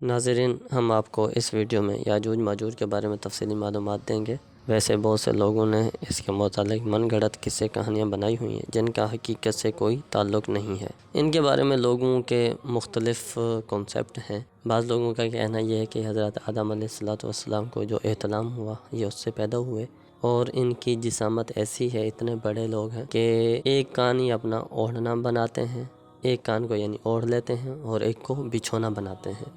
ناظرین، ہم آپ کو اس ویڈیو میں یاجوج ماجوج کے بارے میں تفصیلی معلومات دیں گے۔ ویسے بہت سے لوگوں نے اس کے متعلق من گھڑت قصے کہانیاں بنائی ہوئی ہیں جن کا حقیقت سے کوئی تعلق نہیں ہے۔ ان کے بارے میں لوگوں کے مختلف کنسیپٹ ہیں۔ بعض لوگوں کا کہنا یہ ہے کہ حضرت آدم علیہ السلام کو جو احتلام ہوا یہ اس سے پیدا ہوئے، اور ان کی جسامت ایسی ہے، اتنے بڑے لوگ ہیں کہ ایک کان ہی اپنا اوڑھنا بناتے ہیں، ایک کان کو یعنی اوڑھ لیتے ہیں اور ایک کو بچھونا بناتے ہیں،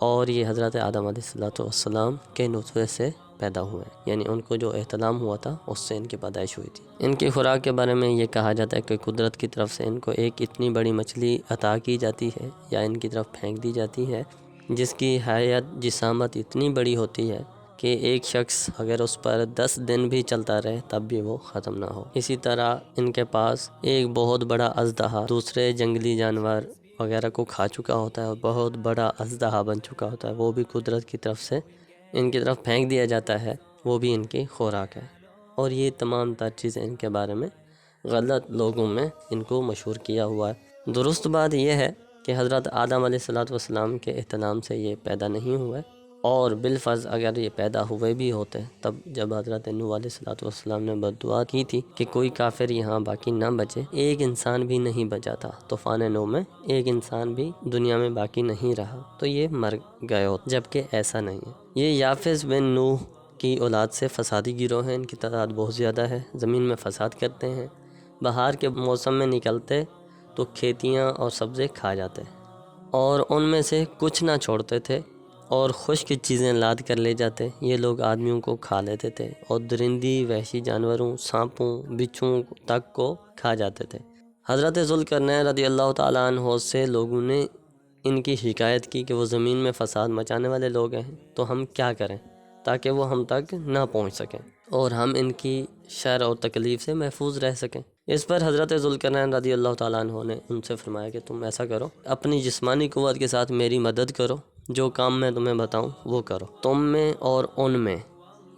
اور یہ حضرت آدم علیہ السلام کے نطفے سے پیدا ہوئے، یعنی ان کو جو احتلام ہوا تھا اس سے ان کی پیدائش ہوئی تھی۔ ان کی خوراک کے بارے میں یہ کہا جاتا ہے کہ قدرت کی طرف سے ان کو ایک اتنی بڑی مچھلی عطا کی جاتی ہے یا ان کی طرف پھینک دی جاتی ہے جس کی حیات جسامت اتنی بڑی ہوتی ہے کہ ایک شخص اگر اس پر 10 دن بھی چلتا رہے تب بھی وہ ختم نہ ہو۔ اسی طرح ان کے پاس ایک بہت بڑا اژدہا دوسرے جنگلی جانور وغیرہ کو کھا چکا ہوتا ہے اور بہت بڑا اژدہا بن چکا ہوتا ہے، وہ بھی قدرت کی طرف سے ان کی طرف پھینک دیا جاتا ہے، وہ بھی ان کی خوراک ہے۔ اور یہ تمام تر چیزیں ان کے بارے میں غلط لوگوں میں ان کو مشہور کیا ہوا ہے۔ درست بات یہ ہے کہ حضرت آدم علیہ السلام کے احتلام سے یہ پیدا نہیں ہوئے، اور بالفرض اگر یہ پیدا ہوئے بھی ہوتے تب جب حضرت نوح علیہ السلام نے بددعا کی تھی کہ کوئی کافر یہاں باقی نہ بچے، ایک انسان بھی نہیں بچا تھا، طوفان نوح میں ایک انسان بھی دنیا میں باقی نہیں رہا، تو یہ مر گئے ہوتے، جبکہ ایسا نہیں ہے۔ یہ یافس بن نوح کی اولاد سے فسادی گروہ ہیں، ان کی تعداد بہت زیادہ ہے، زمین میں فساد کرتے ہیں، بہار کے موسم میں نکلتے تو کھیتیاں اور سبزے کھا جاتے اور ان میں سے کچھ نہ چھوڑتے تھے، اور خشک چیزیں لاد کر لے جاتے۔ یہ لوگ آدمیوں کو کھا لیتے تھے اور درندی، وحشی جانوروں، سانپوں، بچھوؤں تک کو کھا جاتے تھے۔ حضرت ذوالقرنین رضی اللہ تعالیٰ عنہ سے لوگوں نے ان کی شکایت کی کہ وہ زمین میں فساد مچانے والے لوگ ہیں، تو ہم کیا کریں تاکہ وہ ہم تک نہ پہنچ سکیں اور ہم ان کی شر اور تکلیف سے محفوظ رہ سکیں۔ اس پر حضرت ذوالقرنین رضی اللہ تعالیٰ عنہ نے ان سے فرمایا کہ تم ایسا کرو، اپنی جسمانی قوت کے ساتھ میری مدد کرو، جو کام میں تمہیں بتاؤں وہ کرو، تم میں اور ان میں،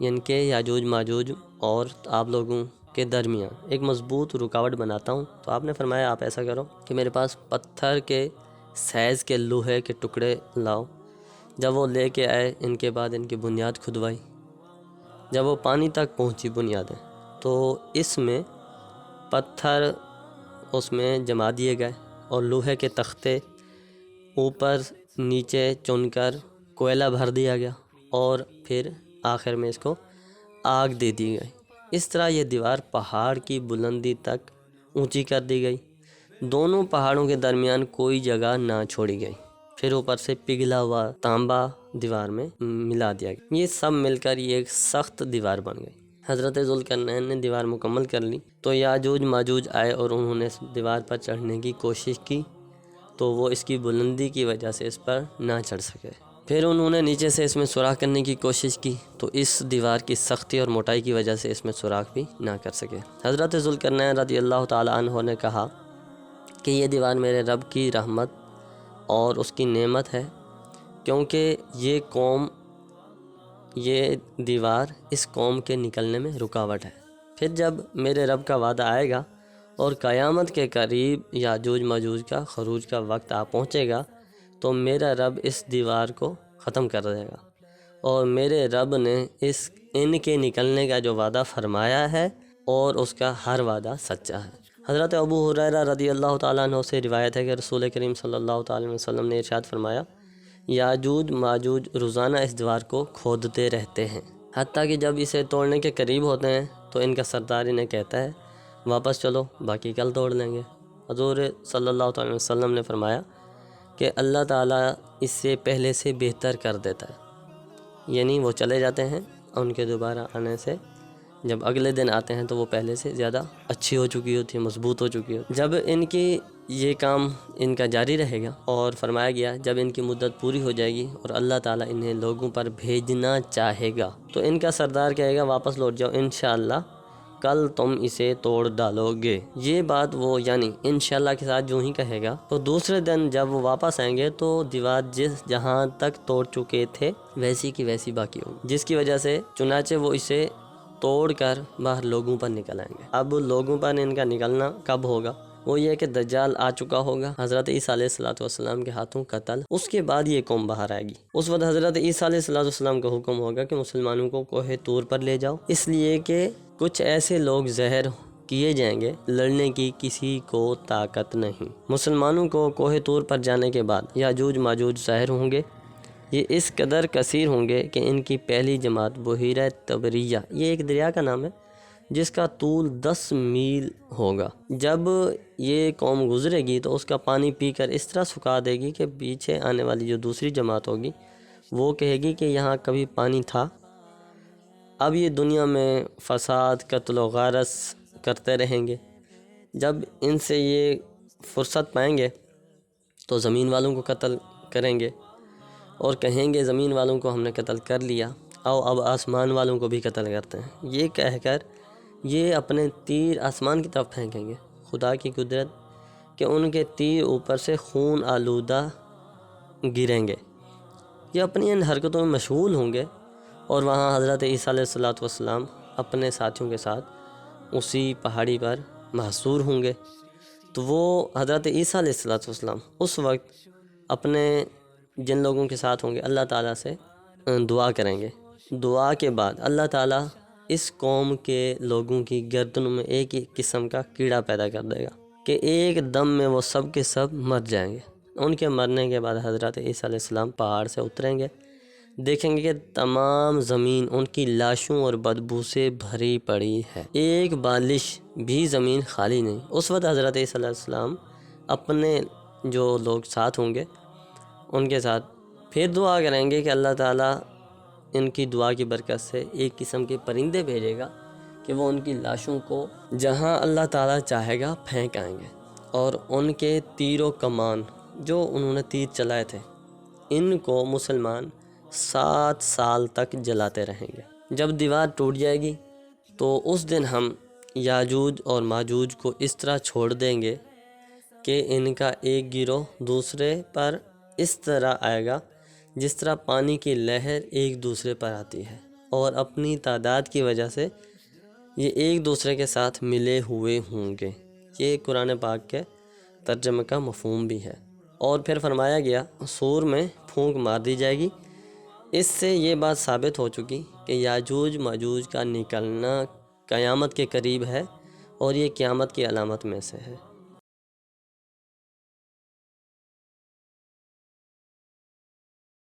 یعنی کہ یاجوج ماجوج اور آپ لوگوں کے درمیان ایک مضبوط رکاوٹ بناتا ہوں۔ تو آپ نے فرمایا آپ ایسا کرو کہ میرے پاس پتھر کے سائز کے لوہے کے ٹکڑے لاؤ۔ جب وہ لے کے آئے، ان کے بعد ان کی بنیاد کھدوائی، جب وہ پانی تک پہنچی بنیادیں، تو اس میں پتھر اس میں جما دیے گئے اور لوہے کے تختے اوپر نیچے چن کر کوئلہ بھر دیا گیا، اور پھر آخر میں اس کو آگ دے دی گئی۔ اس طرح یہ دیوار پہاڑ کی بلندی تک اونچی کر دی گئی، دونوں پہاڑوں کے درمیان کوئی جگہ نہ چھوڑی گئی، پھر اوپر سے پگھلا ہوا تانبا دیوار میں ملا دیا گیا۔ یہ سب مل کر یہ ایک سخت دیوار بن گئی۔ حضرت ذوالقرنین نے دیوار مکمل کر لی تو یاجوج ماجوج آئے اور انہوں نے اس دیوار پر چڑھنے کی کوشش کی، تو وہ اس کی بلندی کی وجہ سے اس پر نہ چڑھ سکے۔ پھر انہوں نے نیچے سے اس میں سوراخ کرنے کی کوشش کی تو اس دیوار کی سختی اور موٹائی کی وجہ سے اس میں سوراخ بھی نہ کر سکے۔ حضرت ذوالقرنین رضی اللہ تعالیٰ عنہ نے کہا کہ یہ دیوار میرے رب کی رحمت اور اس کی نعمت ہے، کیونکہ یہ دیوار اس قوم کے نکلنے میں رکاوٹ ہے۔ پھر جب میرے رب کا وعدہ آئے گا اور قیامت کے قریب یاجوج ماجوج کا خروج کا وقت آ پہنچے گا، تو میرا رب اس دیوار کو ختم کر دے گا، اور میرے رب نے ان کے نکلنے کا جو وعدہ فرمایا ہے اور اس کا ہر وعدہ سچا ہے۔ حضرت ابو ہریرہ رضی اللہ تعالیٰ عنہ سے روایت ہے کہ رسول کریم صلی اللہ تعالیٰ علیہ وسلم نے ارشاد فرمایا، یاجوج ماجوج روزانہ اس دیوار کو کھودتے رہتے ہیں، حتیٰ کہ جب اسے توڑنے کے قریب ہوتے ہیں تو ان کا سردار انہیں کہتا ہے واپس چلو، باقی کل توڑ لیں گے۔ حضور صلی اللہ تعالیٰ علیہ وسلم نے فرمایا کہ اللہ تعالیٰ اس سے پہلے سے بہتر کر دیتا ہے، یعنی وہ چلے جاتے ہیں، ان کے دوبارہ آنے سے جب اگلے دن آتے ہیں تو وہ پہلے سے زیادہ اچھی ہو چکی ہوتی ہے، مضبوط ہو چکی ہوتی ہے۔ جب ان کی یہ کام ان کا جاری رہے گا، اور فرمایا گیا جب ان کی مدت پوری ہو جائے گی اور اللہ تعالیٰ انہیں لوگوں پر بھیجنا چاہے گا تو ان کا سردار کہے گا واپس لوٹ جاؤ، انشاءاللہ کل تم اسے توڑ ڈالو گے۔ یہ بات وہ یعنی انشاءاللہ کے ساتھ جو ہی کہے گا، تو دوسرے دن جب وہ واپس آئیں گے تو دیوار جہاں تک توڑ چکے تھے ویسی کی ویسی باقی ہوگی، جس کی وجہ سے چنانچہ وہ اسے توڑ کر باہر لوگوں پر نکل آئیں گے۔ اب لوگوں پر ان کا نکلنا کب ہوگا؟ وہ یہ کہ دجال آ چکا ہوگا، حضرت عیسیٰ علیہ السلام کے ہاتھوں قتل، اس کے بعد یہ قوم باہر آئے گی۔ اس وقت حضرت عیسیٰ علیہ السلام کا حکم ہوگا کہ مسلمانوں کو کوہ طور پر لے جاؤ، اس لیے کہ کچھ ایسے لوگ زہر کیے جائیں گے، لڑنے کی کسی کو طاقت نہیں۔ مسلمانوں کو کوہ طور پر جانے کے بعد یاجوج ماجوج ظاہر ہوں گے، یہ اس قدر کثیر ہوں گے کہ ان کی پہلی جماعت بحیرہ طبریہ، یہ ایک دریا کا نام ہے جس کا طول 10 میل ہوگا، جب یہ قوم گزرے گی تو اس کا پانی پی کر اس طرح سکھا دے گی کہ پیچھے آنے والی جو دوسری جماعت ہوگی وہ کہے گی کہ یہاں کبھی پانی تھا۔ اب یہ دنیا میں فساد، قتل و غارت کرتے رہیں گے۔ جب ان سے یہ فرصت پائیں گے تو زمین والوں کو قتل کریں گے اور کہیں گے زمین والوں کو ہم نے قتل کر لیا، اب آسمان والوں کو بھی قتل کرتے ہیں، یہ کہہ کر یہ اپنے تیر آسمان کی طرف پھینکیں گے۔ خدا کی قدرت کہ ان کے تیر اوپر سے خون آلودہ گریں گے۔ یہ اپنی ان حرکتوں میں مشغول ہوں گے اور وہاں حضرت عیسیٰ علیہ السلام اپنے ساتھیوں کے ساتھ اسی پہاڑی پر محصور ہوں گے۔ تو وہ حضرت عیسیٰ علیہ السلام اس وقت اپنے جن لوگوں کے ساتھ ہوں گے اللہ تعالیٰ سے دعا کریں گے۔ دعا کے بعد اللہ تعالیٰ اس قوم کے لوگوں کی گردنوں میں ایک ہی قسم کا کیڑا پیدا کر دے گا کہ ایک دم میں وہ سب کے سب مر جائیں گے۔ ان کے مرنے کے بعد حضرت عیسیٰ علیہ السلام پہاڑ سے اتریں گے، دیکھیں گے کہ تمام زمین ان کی لاشوں اور بدبو سے بھری پڑی ہے، ایک بالش بھی زمین خالی نہیں۔ اس وقت حضرت عیسیٰ علیہ السلام اپنے جو لوگ ساتھ ہوں گے ان کے ساتھ پھر دعا کریں گے کہ اللہ تعالیٰ ان کی دعا کی برکت سے ایک قسم کے پرندے بھیجے گا کہ وہ ان کی لاشوں کو جہاں اللہ تعالیٰ چاہے گا پھینک آئیں گے، اور ان کے تیر و کمان جو انہوں نے تیر چلائے تھے ان کو مسلمان 7 سال تک جلاتے رہیں گے۔ جب دیوار ٹوٹ جائے گی تو اس دن ہم یاجوج اور ماجوج کو اس طرح چھوڑ دیں گے کہ ان کا ایک گروہ دوسرے پر اس طرح آئے گا جس طرح پانی کی لہر ایک دوسرے پر آتی ہے، اور اپنی تعداد کی وجہ سے یہ ایک دوسرے کے ساتھ ملے ہوئے ہوں گے۔ یہ قرآن پاک کے ترجمے کا مفہوم بھی ہے۔ اور پھر فرمایا گیا سور میں پھونک مار دی جائے گی۔ اس سے یہ بات ثابت ہو چکی کہ یاجوج ماجوج کا نکلنا قیامت کے قریب ہے، اور یہ قیامت کی علامت میں سے ہے۔